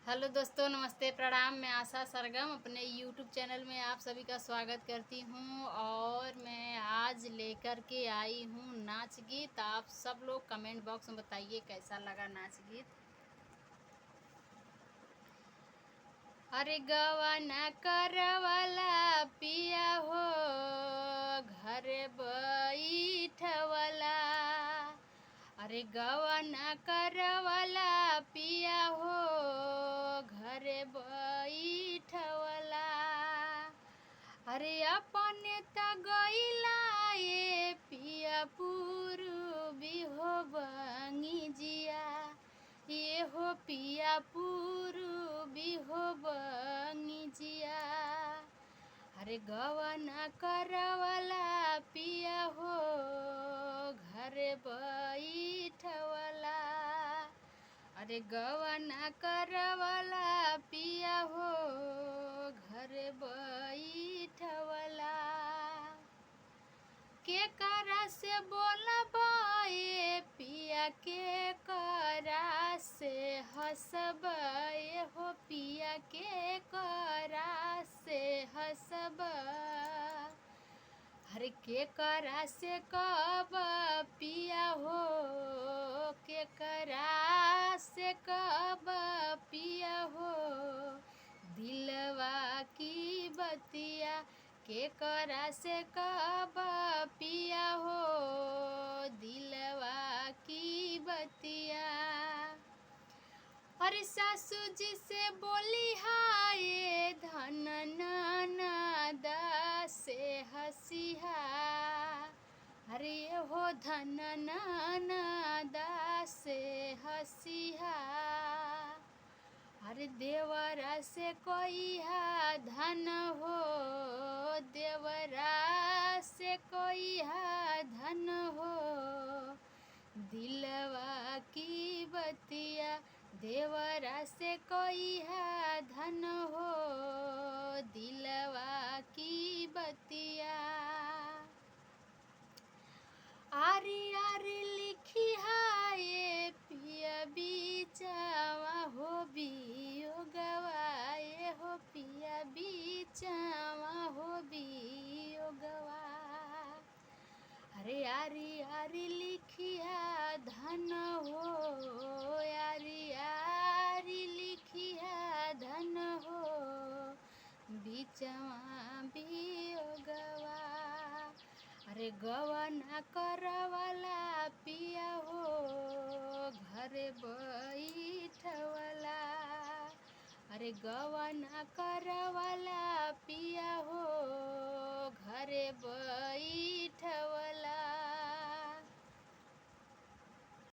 Hello दोस्तों, नमस्ते, प्रणाम। मैं आशा सरगम अपने यूट्यूब चैनल में आप सभी का स्वागत करती हूँ। और मैं आज लेकर के आई हूँ नाच गीत। आप सब लोग कमेंट बॉक्स में बताइए कैसा लगा नाच गीत। अरे गवाना करवाला पिया हो घर बैठवला। अरे गवाना करवाला पिया हो घर बैठवला। अरे अपने त गईला ये पिया पूर्वी हो बंगी जिया। ये हो पिया पूर्वी हो बंगी जिया। अरे गवाना करवाला पिया हो घर बैठवला। अरे गवाना करवाला पिया हो घर बैठवला। के करा से बोलबे पिया के करा से हंसबे हो पिया के करा से हंसब। हर के करा से कब पिया हो के करा से कब पिया हो दिलवा की बतिया। के करा से कब पिया हो दिलवा की बतिया। अरे सासू जी से बोली हाय धन ननद से हंसिहा। अरे हो धन ननद से हंसिहा। अरे देवरा से कोइहा धन हो देवरा से कोइहा धन हो दिलवा की बतिया। देवरा से कोइहा धन हो दिलवा की बतिया। आरी आरी लिखी हाय पिया बीचावा हो बियो गवाए हो पिया बीचावा हो बियो गवा। अरे आरी आरी लिखिया धन हो आरी आरी लिखिया धन हो बीचवा बियो गवा। अरे गवाना करवाला पिया हो घर बैठवला। अरे गवाना करवाला पिया हो घर